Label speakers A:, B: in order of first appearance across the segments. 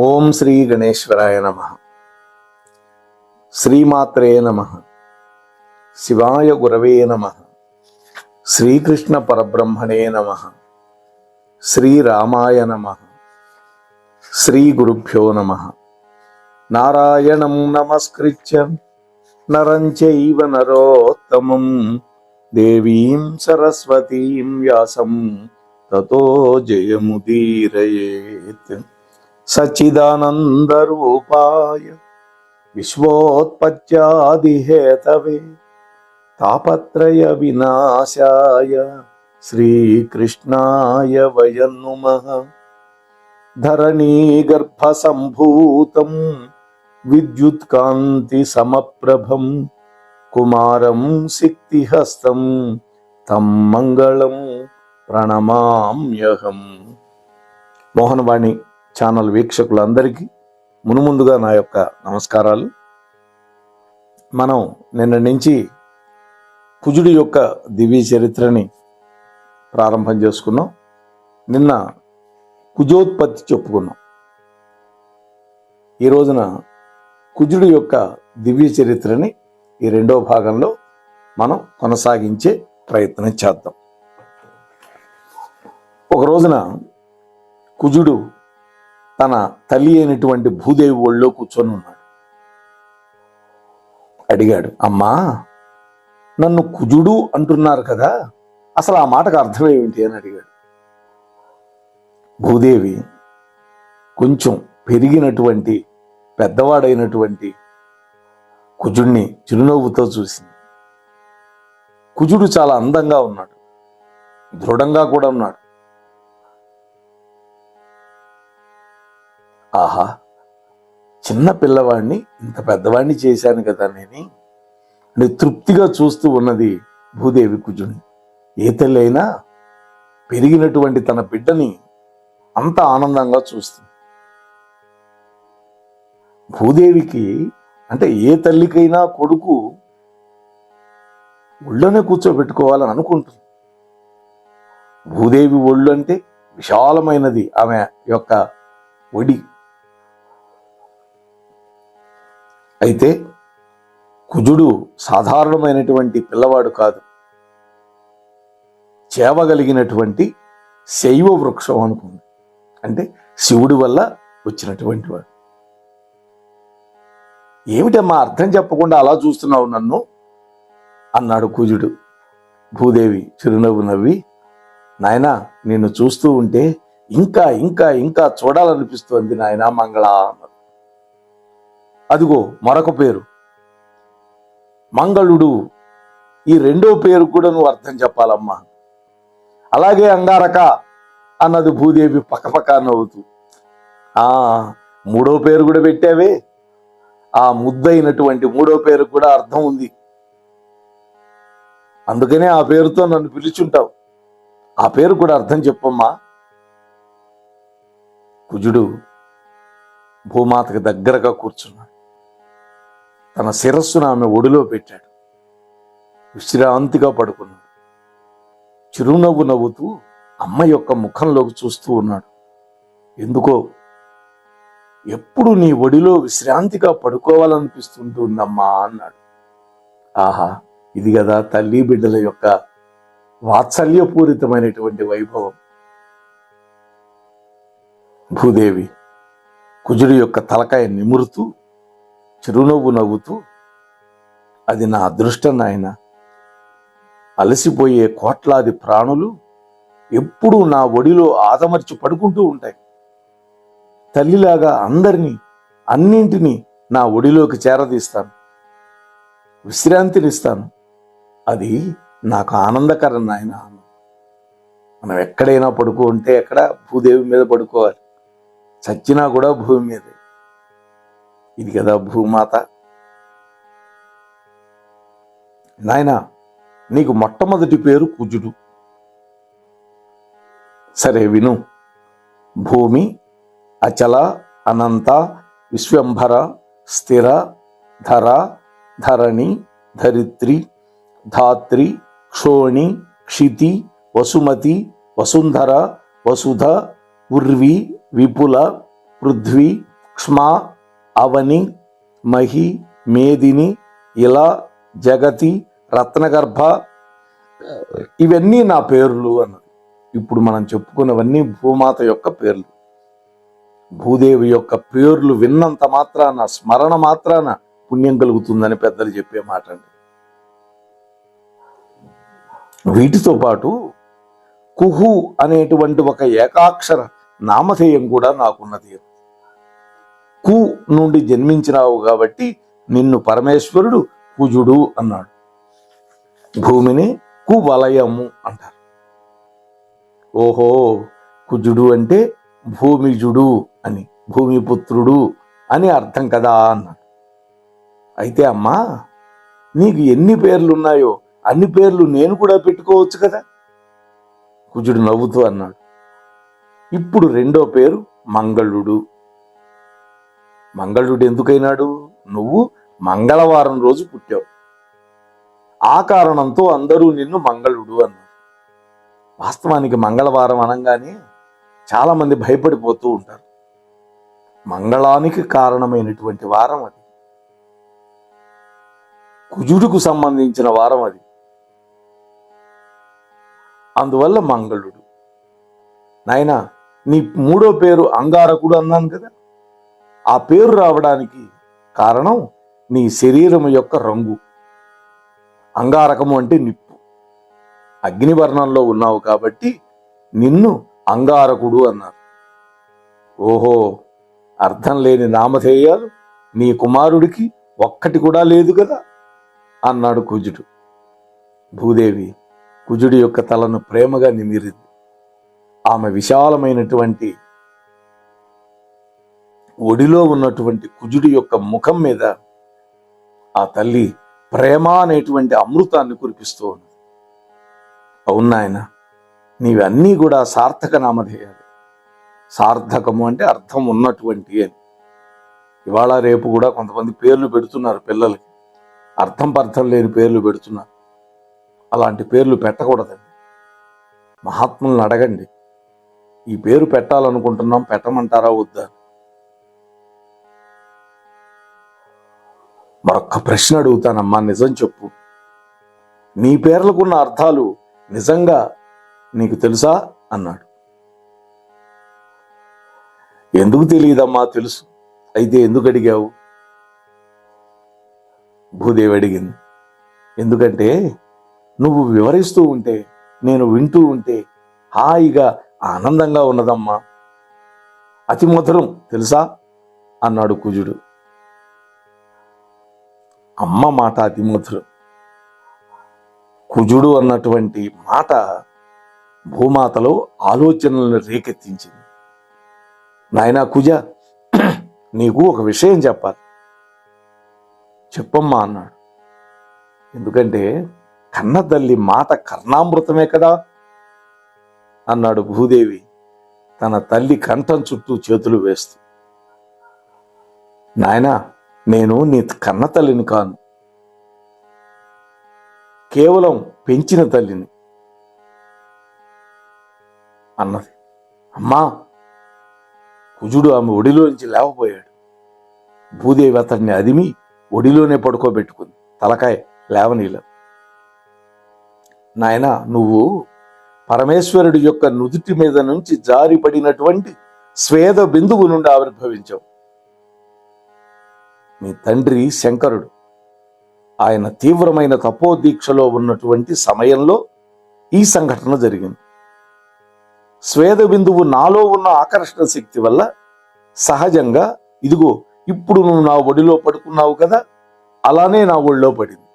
A: ఓం శ్రీ గణేశ్వరాయ నమః. శ్రీమాత్రే నమః. శివాయ గురవే నమః. శ్రీకృష్ణ పరబ్రహ్మణే నమః. శ్రీరామాయ నమః. శ్రీ గురుభ్యో నమః. నారాయణం నమస్కృత్య నరం చైవ నరోత్తమం దేవీం సరస్వతీం వ్యాసం తతో జయముదీరయేత్. సచ్చిదానందరూపాయ విశ్వోత్పత్యాదిహేతవే తాపత్రయ వినాశాయ శ్రీకృష్ణాయ వయం నమః. ధరణీగర్భసంభూతం విద్యుత్కాంతి సమప్రభం కుమారం శక్తిహస్తం తం మంగళం ప్రణమామ్యహం. మోహనవాణి ఛానల్ వీక్షకులందరికీ మునుముందుగా నా యొక్క నమస్కారాలు. మనం నిన్న నుంచి కుజుడి యొక్క దివ్య చరిత్రని ప్రారంభం చేసుకున్నాం. నిన్న కుజోత్పత్తి చెప్పుకున్నాం. ఈ రోజున కుజుడి యొక్క దివ్య చరిత్రని ఈ రెండో భాగంలో మనం కొనసాగించే ప్రయత్నం చేద్దాం. ఒక రోజున కుజుడు తన తల్లి అయినటువంటి భూదేవి ఒళ్ళో కూర్చొని ఉన్నాడు. అడిగాడు, అమ్మా నన్ను కుజుడు అంటున్నారు కదా, అసలు ఆ మాటకు అర్థం ఏమిటి అని అడిగాడు. భూదేవి కొంచెం పెరిగినటువంటి పెద్దవాడైనటువంటి కుజుడిని చిరునవ్వుతో చూసింది. కుజుడు చాలా అందంగా ఉన్నాడు, దృఢంగా కూడా ఉన్నాడు. ఆహా, చిన్న పిల్లవాడిని ఇంత పెద్దవాడిని చేశాను కదా నేను అని తృప్తిగా చూస్తూ ఉన్నది భూదేవి కుజుడిని. ఏ తల్లి అయినా పెరిగినటువంటి తన బిడ్డని అంత ఆనందంగా చూస్తుంది. భూదేవికి అంటే ఏ తల్లికైనా కొడుకు ఒళ్ళోనే కూర్చోబెట్టుకోవాలని అనుకుంటుంది. భూదేవి ఒళ్ళు అంటే విశాలమైనది, ఆమె యొక్క ఒడి. అయితే కుజుడు సాధారణమైనటువంటి పిల్లవాడు కాదు, చేవగలిగినటువంటి శైవ వృక్షం అనుకుంది. అంటే శివుడి వల్ల వచ్చినటువంటి వాడు. ఏమిటమ్మా అర్థం చెప్పకుండా అలా చూస్తున్నావు నన్ను అన్నాడు కుజుడు. భూదేవి చిరునవ్వు నవ్వి, నాయనా నిన్ను చూస్తూ ఉంటే ఇంకా ఇంకా ఇంకా చూడాలనిపిస్తోంది నాయనా మంగళ అన్నది. అదిగో మరొక పేరు మంగళుడు. ఈ రెండో పేరు కూడా నువ్వు అర్థం చెప్పాలమ్మా. అలాగే అంగారక అన్నది భూదేవి పక్కపక్క నవ్వుతూ. మూడో పేరు కూడా పెట్టావే, ఆ ముద్దైనటువంటి మూడో పేరు కూడా అర్థం ఉంది, అందుకనే ఆ పేరుతో నన్ను పిలుచుంటావు. ఆ పేరు కూడా అర్థం చెప్పమ్మా. కుజుడు భూమాతకి దగ్గరగా కూర్చున్నాడు. తన శిరస్సును ఆమె ఒడిలో పెట్టాడు. విశ్రాంతిగా పడుకున్నాడు. చిరునవ్వు నవ్వుతూ అమ్మ యొక్క ముఖంలోకి చూస్తూ ఉన్నాడు. ఎందుకో ఎప్పుడు నీ ఒడిలో విశ్రాంతిగా పడుకోవాలనిపిస్తుంటుందమ్మా అన్నాడు. ఆహా, ఇది కదా తల్లి బిడ్డల యొక్క వాత్సల్యపూరితమైనటువంటి వైభవం. భూదేవి కుజుడి యొక్క తలకాయ నిమురుతూ చిరునవ్వు నవ్వుతూ, అది నా అదృష్టం నాయన. అలసిపోయే కోట్లాది ప్రాణులు ఎప్పుడూ నా ఒడిలో ఆదమర్చి పడుకుంటూ ఉంటాయి. తల్లిలాగా అందరినీ అన్నింటినీ నా ఒడిలోకి చేరదీస్తాను, విశ్రాంతినిస్తాను. అది నాకు ఆనందకరం నాయన. మనం ఎక్కడైనా పడుకుంటే ఎక్కడ భూదేవి మీద పడుకోవాలి, చచ్చినా కూడా భూమి మీదే. ఇది కదా భూమాత. నాయనా నీకు మొట్టమొదటి పేరు కుజుడు. సరే విను. భూమి అచల అనంత విశ్వంభర స్థిర ధర ధరణి ధరిత్రి ధాత్రి క్షోణి క్షితి వసుమతి వసుంధర వసుధ ఉర్వి విపుల పృథ్వీ క్ష్మ, అవని, మహి, మేదిని, ఇలా, జగతి, రత్నగర్భ, ఇవన్నీ నా పేర్లు అన్నది. ఇప్పుడు మనం చెప్పుకున్నవన్నీ భూమాత యొక్క పేర్లు. భూదేవి యొక్క పేర్లు విన్నంత మాత్రాన, స్మరణ మాత్రాన పుణ్యం కలుగుతుందని పెద్దలు చెప్పే మాట అండి. వీటితో పాటు కుహు అనేటువంటి ఒక ఏకాక్షర నామధేయం కూడా నాకున్నది. కు నుండి జన్మించినావు కాబట్టి నిన్ను పరమేశ్వరుడు కుజుడు అన్నాడు. భూమిని కువలయము అంటారు. ఓహో, కుజుడు అంటే భూమిజుడు అని, భూమిపుత్రుడు అని అర్థం కదా అన్నాడు. అయితే అమ్మా, నీకు ఎన్ని పేర్లున్నాయో అన్ని పేర్లు నేను కూడా పెట్టుకోవచ్చు కదా. కుజుడు నవ్వుతూ అన్నాడు. ఇప్పుడు రెండో పేరు మంగళుడు. మంగళుడు ఎందుకైనాడు? నువ్వు మంగళవారం రోజు పుట్టావు. ఆ కారణంతో అందరూ నిన్ను మంగళుడు అన్నారు. వాస్తవానికి మంగళవారం అనగానే చాలా మంది భయపడిపోతూ ఉంటారు. మంగళానికి కారణమైనటువంటి వారం అది. కుజుడుకు సంబంధించిన వారం అది. అందువల్ల మంగళుడు. నాయనా, నీ మూడో పేరు అంగారకుడు అన్నాను కదా. ఆ పేరు రావడానికి కారణం నీ శరీరం యొక్క రంగు. అంగారకము అంటే నిప్పు. అగ్నివర్ణంలో ఉన్నావు కాబట్టి నిన్ను అంగారకుడు అన్నారు. ఓహో, అర్థం లేని నామధేయాలు నీ కుమారుడికి ఒక్కటి కూడా లేదు కదా అన్నాడు కుజుడు. భూదేవి కుజుడి యొక్క తలను ప్రేమగా నిమిరింది. ఆమె విశాలమైనటువంటి ఒడిలో ఉన్నటువంటి కుజుడి యొక్క ముఖం మీద ఆ తల్లి ప్రేమ అనేటువంటి అమృతాన్ని కురిపిస్తూ ఉంది. అవును నాయన, నీవన్నీ కూడా సార్థక నామధేయాలి. సార్థకము అంటే అర్థం ఉన్నటువంటి అని. ఇవాళ రేపు కూడా కొంతమంది పేర్లు పెడుతున్నారు పిల్లలకి, అర్థం పర్థం లేని పేర్లు పెడుతున్నారు. అలాంటి పేర్లు పెట్టకూడదండి. మహాత్ములను అడగండి, ఈ పేరు పెట్టాలనుకుంటున్నాం, పెట్టమంటారా వద్దా? మరొక్క ప్రశ్న అడుగుతానమ్మా, నిజం చెప్పు. నీ పేర్లకున్న అర్థాలు నిజంగా నీకు తెలుసా అన్నాడు. ఎందుకు తెలియదమ్మా? తెలుసు. అయితే ఎందుకు అడిగావు? భూదేవి అడిగింది. ఎందుకంటే నువ్వు వివరిస్తూ ఉంటే, నేను వింటూ ఉంటే హాయిగా ఆనందంగా ఉన్నదమ్మా. అతి మధురం తెలుసా అన్నాడు కుజుడు. అమ్మ మాట అతి మధురం. కుజుడు అన్నటువంటి మాట భూమాతలో ఆలోచనలను రేకెత్తించింది. నాయనా కుజ, నీకు ఒక విషయం చెప్పాలి. చెప్పమ్మా అన్నాడు. ఎందుకంటే కన్న తల్లి మాట కర్ణామృతమే కదా అన్నాడు భూదేవి తన తల్లి కంఠం చుట్టూ చేతులు వేస్తూ. నాయనా, నేను నీ కన్న తల్లిని కాను, కేవలం పెంచిన తల్లిని అన్నది. అమ్మా, కుజుడు ఆమె ఒడిలోంచి లేవబోయాడు. భూదేవి అతన్ని అదిమి ఒడిలోనే పడుకోబెట్టుకుంది, తలకాయ లేవనీలేదు. నాయనా, నువ్వు పరమేశ్వరుడి యొక్క నుదుటి మీద నుంచి జారిపడినటువంటి స్వేద బిందువు నుండి ఆవిర్భవించావు. నీ తండ్రి శంకరుడు, ఆయన తీవ్రమైన తపోదీక్షలో ఉన్నటువంటి సమయంలో ఈ సంఘటన జరిగింది. స్వేద బిందువు నాలో ఉన్న ఆకర్షణ శక్తి వల్ల సహజంగా, ఇదిగో ఇప్పుడు నువ్వు నా ఒడిలో పడుకున్నావు కదా, అలానే నా ఒడిలో పడింది.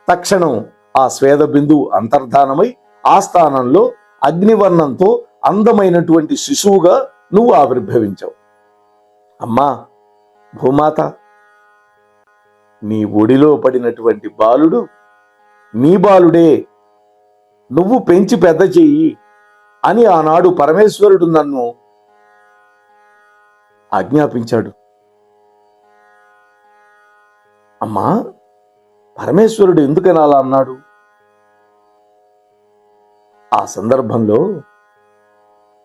A: తక్షణం ఆ స్వేద బిందువు అంతర్ధానమై ఆ స్థానంలో అగ్నివర్ణంతో అందమైనటువంటి శిశువుగా నువ్వు ఆవిర్భవించావు. అమ్మా భూమాత, నీ ఒడిలో పడినటువంటి బాలుడు నీ బాలుడే, నువ్వు పెంచి పెద్ద చెయ్యి అని ఆనాడు పరమేశ్వరుడు నన్ను ఆజ్ఞాపించాడు. అమ్మా, పరమేశ్వరుడు ఎందుకని అలా అన్నాడు? ఆ సందర్భంలో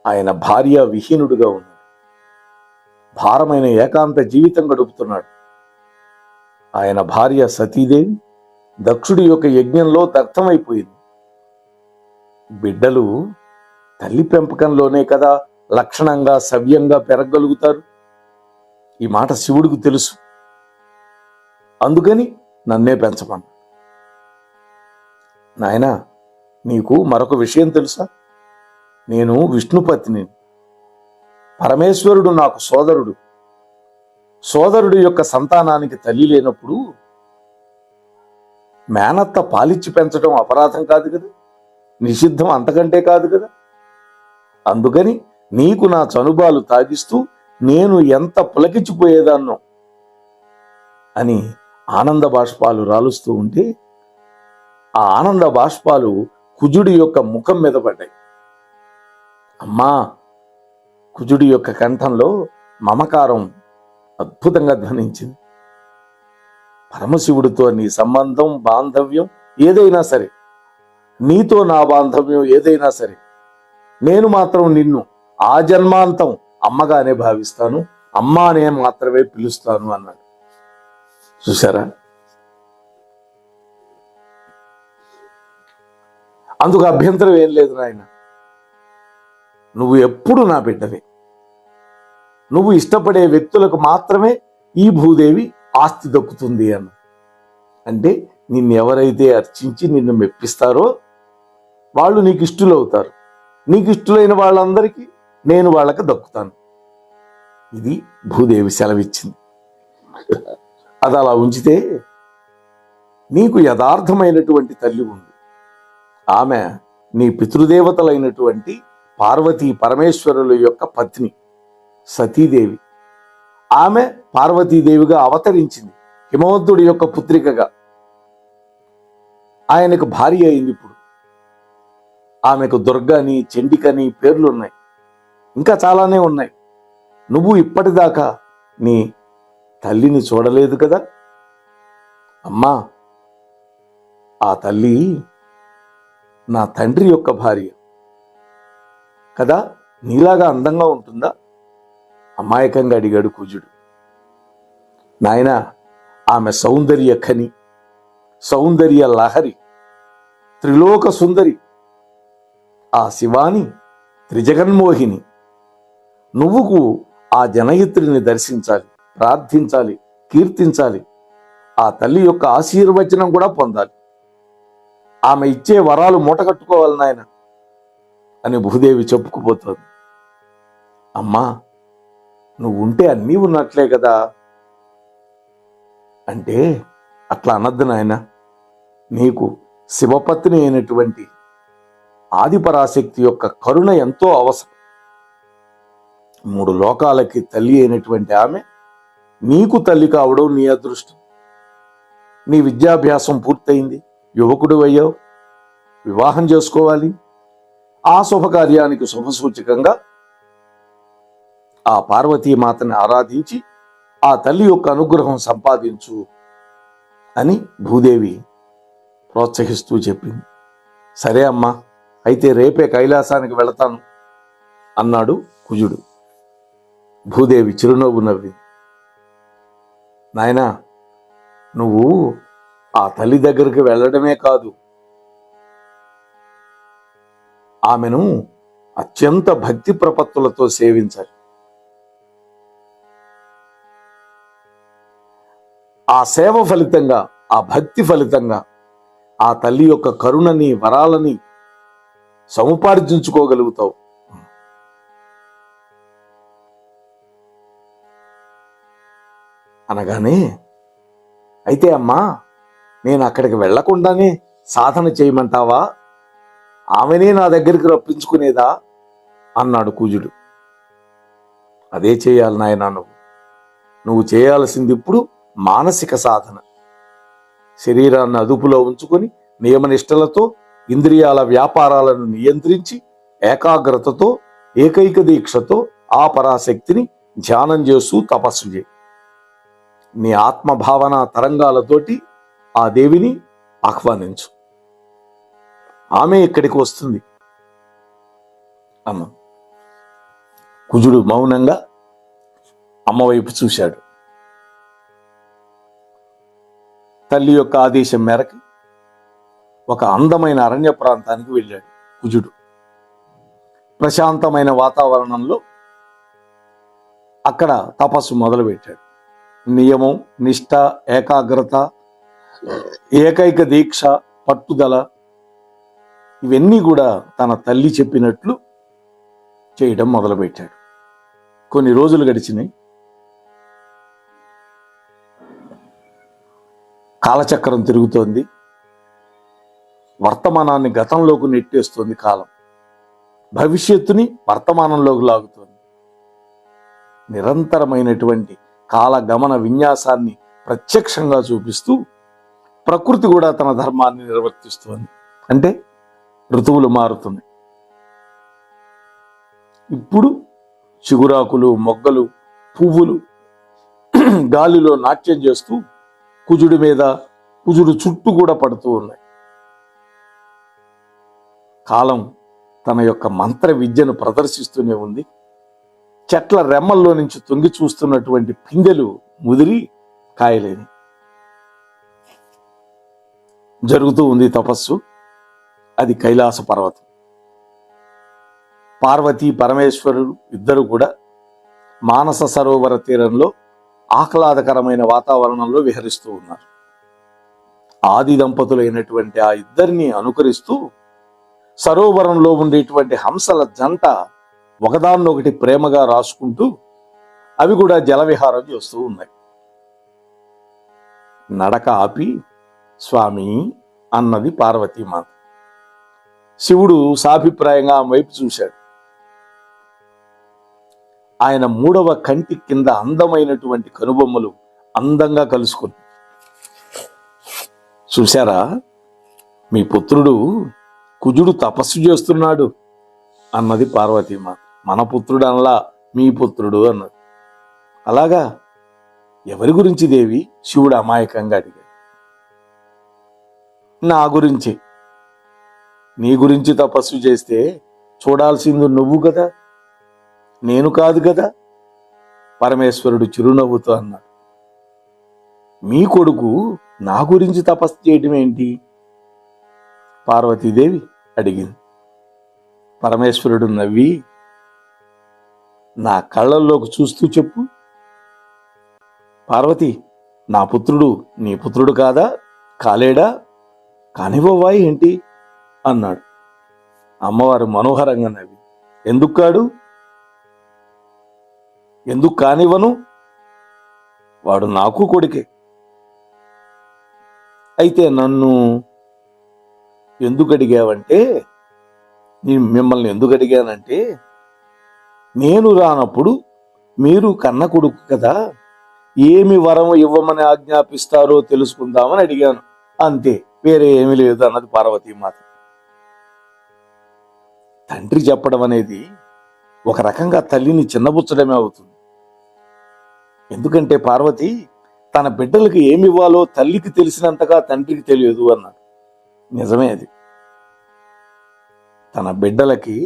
A: ఆయన భార్య విహీనుడుగా ఉన్నాడు. భారమైన ఏకాంత జీవితం గడుపుతున్నాడు. ఆయన భార్య సతీదేవి దక్షుడి యొక్క యజ్ఞంలో దగ్ధమైపోయింది. బిడ్డలు తల్లి పెంపకంలోనే కదా లక్షణంగా సవ్యంగా పెరగగలుగుతారు. ఈ మాట శివుడికి తెలుసు. అందుకని నన్నే పెంచమన్నా. నాయనా, నీకు మరొక విషయం తెలుసా? నేను విష్ణుపత్ని. పరమేశ్వరుడు నాకు సోదరుడు. సోదరుడు యొక్క సంతానానికి తల్లి లేనప్పుడు మేనత్త పాలిచ్చి పెంచడం అపరాధం కాదు కదా, నిషిద్ధం అంతకంటే కాదు కదా. అందుకని నీకు నా చనుబాలు తాగిస్తూ నేను ఎంత పులకించిపోయేదాన్నో అని ఆనంద బాష్పాలు రాలుస్తూ ఉంటే ఆ ఆనంద బాష్పాలు కుజుడి యొక్క ముఖం మీద పడ్డాయి. అమ్మా, కుజుడి యొక్క కంఠంలో మమకారం అద్భుతంగా ధ్వనించింది. పరమశివుడితో నీ సంబంధం, బాంధవ్యం ఏదైనా సరే, నీతో నా బాంధవ్యం ఏదైనా సరే, నేను మాత్రం నిన్ను ఆ జన్మాంతం అమ్మగానే భావిస్తాను, అమ్మా అనే మాత్రమే పిలుస్తాను అన్నాడు. చూసారా? అందుకు అభ్యంతరం ఏం లేదు నాయన. నువ్వు ఎప్పుడు నా బిడ్డవే. నువ్వు ఇష్టపడే వ్యక్తులకు మాత్రమే ఈ భూదేవి ఆస్తి దక్కుతుంది అన్న. అంటే నిన్ను ఎవరైతే అర్చించి నిన్ను మెప్పిస్తారో వాళ్ళు నీకు ఇష్టలు అవుతారు. నీకు ఇష్టలైన వాళ్ళందరికీ నేను వాళ్ళకి దక్కుతాను. ఇది భూదేవి సెలవిచ్చింది. అది అలా ఉంచితే నీకు యథార్థమైనటువంటి తల్లి ఉంది. ఆమె నీ పితృదేవతలైనటువంటి పార్వతీ పరమేశ్వరుల యొక్క పత్ని సతీదేవి. ఆమె పార్వతీదేవిగా అవతరించింది, హిమవంతుడి యొక్క పుత్రికగా. ఆయనకు భార్య అయింది. ఇప్పుడు ఆమెకు దుర్గని, చండికని పేర్లున్నాయి, ఇంకా చాలానే ఉన్నాయి. నువ్వు ఇప్పటిదాకా నీ తల్లిని చూడలేదు కదా అమ్మా. ఆ తల్లి నా తండ్రి యొక్క భార్య కదా, నీలాగా అందంగా ఉంటుందా? అమాయకంగా అడిగాడు కుజుడు. నాయన, ఆమె సౌందర్య ఖని, సౌందర్య లహరి, త్రిలోక సుందరి, ఆ శివాని, త్రిజగన్మోహిని. నువ్వుకు ఆ జనయిత్రిని దర్శించాలి, ప్రార్థించాలి, కీర్తించాలి. ఆ తల్లి యొక్క ఆశీర్వచనం కూడా పొందాలి. ఆమె ఇచ్చే వరాలు మూటగట్టుకోవాలి నాయన అని భూదేవి చెప్పుకుపోతుంది. అమ్మా, నువ్వు ఉంటే అన్నీ ఉన్నట్లే కదా అంటే అట్లా అనద్దు నాయన. నీకు శివపత్ని అయినటువంటి ఆదిపరాశక్తి యొక్క కరుణ ఎంతో అవసరం. 3 లోకాలకి తల్లి అయినటువంటి ఆమె నీకు తల్లి కావడం నీ అదృష్టం. నీ విద్యాభ్యాసం పూర్తయింది, యువకుడు అయ్యావు, వివాహం చేసుకోవాలి. ఆ శుభకార్యానికి శుభసూచకంగా ఆ పార్వతీమాతని ఆరాధించి ఆ తల్లి యొక్క అనుగ్రహం సంపాదించు అని భూదేవి ప్రోత్సహిస్తూ చెప్పింది. సరే అమ్మా, అయితే రేపే కైలాసానికి వెళతాను అన్నాడు కుజుడు. భూదేవి చిరునవ్వు నవ్వింది. నాయనా, నువ్వు ఆ తల్లి దగ్గరికి వెళ్ళడమే కాదు, ఆమెను అత్యంత భక్తి ప్రపత్తులతో సేవించాలి. ఆ సేవ ఫలితంగా, ఆ భక్తి ఫలితంగా ఆ తల్లి యొక్క కరుణని, వరాలని సముపార్జించుకోగలుగుతావు. అనగానే, అయితే అమ్మా, నేను అక్కడికి వెళ్లకుండానే సాధన చేయమంటావా? ఆమెనే నా దగ్గరికి రప్పించుకునేదా అన్నాడు కుజుడు. అదే చేయాలి నాయనా. నువ్వు చేయాల్సింది ఇప్పుడు మానసిక సాధన. శరీరాన్ని అదుపులో ఉంచుకొని నియమనిష్టలతో ఇంద్రియాల వ్యాపారాలను నియంత్రించి ఏకాగ్రతతో, ఏకైక దీక్షతో ఆ పరాశక్తిని ధ్యానం చేస్తూ తపస్సు చేయి. నీ ఆత్మభావన తరంగాలతోటి ఆ దేవిని ఆహ్వానించు. ఆమె ఇక్కడికి వస్తుంది అమ్మ. కుజుడు మౌనంగా అమ్మ వైపు చూశాడు. తల్లి యొక్క ఆదేశం మేరకు ఒక అందమైన అరణ్య ప్రాంతానికి వెళ్ళాడు కుజుడు. ప్రశాంతమైన వాతావరణంలో అక్కడ తపస్సు మొదలుపెట్టాడు. నియమం, నిష్ఠ, ఏకాగ్రత, ఏకైక దీక్ష, పట్టుదల ఇవన్నీ కూడా తన తల్లి చెప్పినట్లు చేయడం మొదలుపెట్టాడు. కొన్ని రోజులు గడిచినాయి. కాలచక్రం తిరుగుతోంది. వర్తమానాన్ని గతంలోకి నెట్టేస్తోంది కాలం. భవిష్యత్తుని వర్తమానంలోకి లాగుతోంది. నిరంతరమైనటువంటి కాలగమన విన్యాసాన్ని ప్రత్యక్షంగా చూపిస్తూ ప్రకృతి కూడా తన ధర్మాన్ని నిర్వర్తిస్తోంది. అంటే ఋతువులు మారుతున్నాయి. ఇప్పుడు చిగురాకులు, మొగ్గలు, పువ్వులు గాలిలో నాట్యం చేస్తూ కుజుడి మీద, కుజుడు చుట్టూ కూడా పడుతూ ఉన్నాయి. కాలం తన యొక్క మంత్ర విద్యను ప్రదర్శిస్తూనే ఉంది. చెట్ల రెమ్మల్లో నుంచి తొంగి చూస్తున్నటువంటి పిందెలు ముదిరి కాయలేని జరుగుతూ ఉంది తపస్సు. అది కైలాస పర్వతం. పార్వతీ పరమేశ్వరుడు ఇద్దరు కూడా మానస సరోవర తీరంలో ఆహ్లాదకరమైన వాతావరణంలో విహరిస్తూ ఉన్నారు. ఆది దంపతులైనటువంటి ఆ ఇద్దరిని అనుకరిస్తూ సరోవరంలో ఉండేటువంటి హంసల జంట ఒకదాన్నొకటి ప్రేమగా రాసుకుంటూ అవి కూడా జలవిహారం చేస్తూ ఉన్నాయి. నడక ఆపి స్వామి అన్నది పార్వతీమాత. శివుడు సాభిప్రాయంగా ఆమె వైపు చూశాడు. ఆయన మూడవ కంటి కింద అందమైనటువంటి కనుబొమ్మలు అందంగా కలుసుకుని, చూశారా మీ పుత్రుడు కుజుడు తపస్సు చేస్తున్నాడు అన్నది పార్వతీమాత. మన పుత్రుడు అనలా, మీ పుత్రుడు అన్నది. అలాగా, ఎవరి గురించి దేవి? శివుడు అమాయకంగా అడిగాడు. నా గురించి. నీ గురించి తపస్సు చేస్తే చూడాల్సింది నువ్వు కదా, నేను కాదు కదా. పరమేశ్వరుడు చిరునవ్వుతో అన్నాడు. మీ కొడుకు నా గురించి తపస్సు చేయటం ఏంటి? పార్వతీదేవి అడిగింది. పరమేశ్వరుడు నవ్వి, నా కళ్ళల్లోకి చూస్తూ చెప్పు. పార్వతి, నా పుత్రుడు నీ పుత్రుడు కాదా? కాలేడా? కానివ్వవా ఏంటి అన్నాడు. అమ్మవారు మనోహరంగా నవ్వి, ఎందుకు కాడు? ఎందుకు కానివ్వను? వాడు నాకు కొడుకే. అయితే నన్ను ఎందుకు అడిగావంటే, మిమ్మల్ని ఎందుకు అడిగానంటే, నేను రానప్పుడు మీరు కన్న కొడుకు కదా, ఏమి వరం ఇవ్వమని ఆజ్ఞాపిస్తారో తెలుసుకుందామని అడిగాను, అంతే, వేరే ఏమీ లేదు అన్నది పార్వతీమాత. తండ్రి చెప్పడం అనేది ఒక రకంగా తల్లిని చిన్నబుచ్చడమే అవుతుంది. ఎందుకంటే పార్వతి తన బిడ్డలకు ఏమి ఇవ్వాలో తల్లికి తెలిసినంతగా తండ్రికి తెలియదు అన్నాడు. నిజమే అది. తన బిడ్డలకి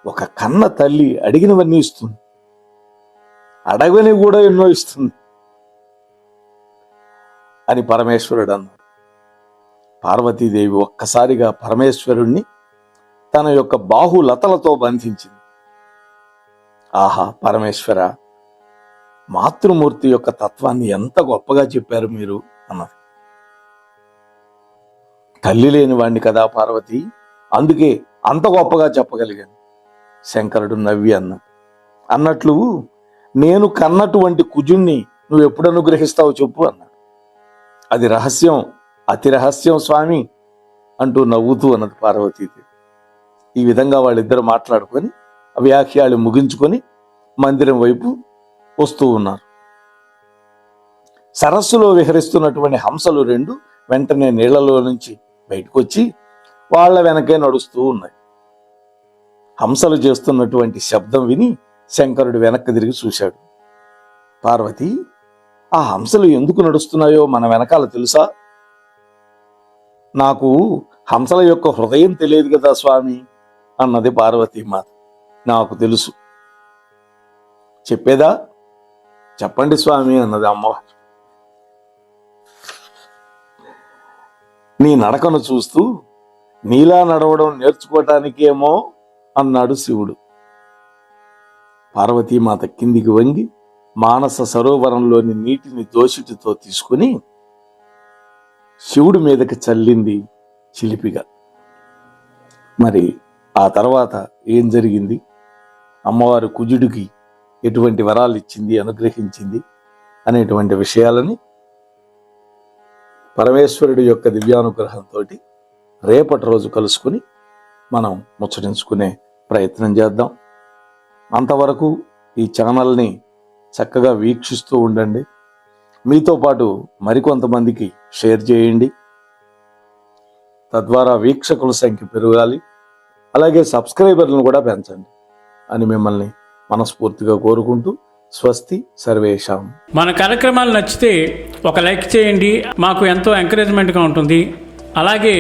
A: ఒక కన్న తల్లి అడిగినవన్నీ ఇస్తుంది, అడగని కూడా ఎన్నో ఇస్తుంది అని పరమేశ్వరుడు అన్నాడు. పార్వతీదేవి ఒక్కసారిగా పరమేశ్వరుణ్ణి తన యొక్క బాహులతలతో బంధించింది. ఆహా పరమేశ్వర, మాతృమూర్తి యొక్క తత్వాన్ని ఎంత గొప్పగా చెప్పారు మీరు అన్నది. తల్లి లేని వాణ్ణి కదా పార్వతి, అందుకే అంత గొప్పగా చెప్పగలిగాను. శంకరుడు నవ్వి అన్నట్లు నేను కన్నటువంటి కుజుణ్ణి నువ్వు ఎప్పుడు అనుగ్రహిస్తావు చెప్పు అన్నాడు. అది రహస్యం, అతి రహస్యం స్వామి అంటూ నవ్వుతూ అన్నది పార్వతీదేవి. ఈ విధంగా వాళ్ళిద్దరు మాట్లాడుకొని వ్యాఖ్యలు ముగించుకొని మందిరం వైపు వస్తూ ఉన్నారు. సరస్సులో విహరిస్తున్నటువంటి హంసలు రెండు వెంటనే నీళ్లలో నుంచి బయటకు వచ్చి వాళ్ల వెనకే నడుస్తూ ఉన్నాయి. హంసలు చేస్తున్నటువంటి శబ్దం విని శంకరుడు వెనక్కి తిరిగి చూశాడు. పార్వతి, ఆ హంసలు ఎందుకు నడుస్తున్నాయో మన వెనకాల తెలుసా? నాకు హంసల యొక్క హృదయం తెలియదు కదా స్వామి అన్నది పార్వతీమాత. నాకు తెలుసు. చెప్పేదా చెప్పండి స్వామి అన్నది అమ్మవారు. నీ నడకను చూస్తూ నీలా నడవడం నేర్చుకోవటానికేమో అన్నాడు శివుడు. పార్వతీమాత కిందికి వంగి మానస సరోవరంలోని నీటిని దోసిటితో తీసుకుని శివుడి మీదకి చల్లింది చిలిపిగా. మరి ఆ తర్వాత ఏం జరిగింది, అమ్మవారు కుజుడికి ఎటువంటి వరాలు ఇచ్చింది, అనుగ్రహించింది అనేటువంటి విషయాలని పరమేశ్వరుడి యొక్క దివ్యానుగ్రహంతో రేపటి రోజు కలుసుకుని మనం ముచ్చటించుకునే ప్రయత్నం చేద్దాం. అంతవరకు ఈ ఛానల్ని చక్కగా వీక్షిస్తూ ఉండండి. మీతో పాటు మరికొంతమందికి షేర్ చేయండి. తద్వారా వీక్షకుల సంఖ్య పెరగాలి, అలాగే సబ్స్క్రైబర్లను కూడా పెంచండి అని మిమ్మల్ని మనస్ఫూర్తిగా కోరుకుంటూ స్వస్తి సర్వేషాం.
B: మన కార్యక్రమాలు నచ్చితే ఒక లైక్ చేయండి, మాకు ఎంతో ఎంకరేజ్మెంట్గా ఉంటుంది. అలాగే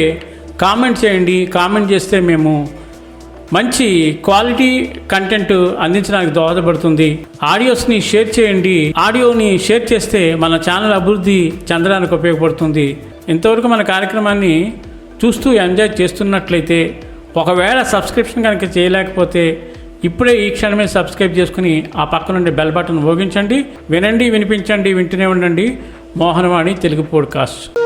B: కామెంట్ చేయండి. కామెంట్ చేస్తే మేము మంచి క్వాలిటీ కంటెంట్ అందించడానికి దోహదపడుతుంది. ఆడియోస్ని షేర్ చేయండి. ఆడియోని షేర్ చేస్తే మన ఛానల్ అభివృద్ధి చెందడానికి ఉపయోగపడుతుంది. ఇంతవరకు మన కార్యక్రమాన్ని చూస్తూ ఎంజాయ్ చేస్తున్నట్లయితే, ఒకవేళ సబ్స్క్రిప్షన్ కనుక చేయలేకపోతే ఇప్పుడే ఈ క్షణమే సబ్స్క్రైబ్ చేసుకుని ఆ పక్క నుండి బెల్ బటన్ మోగించండి. వినండి, వినిపించండి, వింటూనే ఉండండి మోహనవాణి తెలుగు పోడ్కాస్ట్.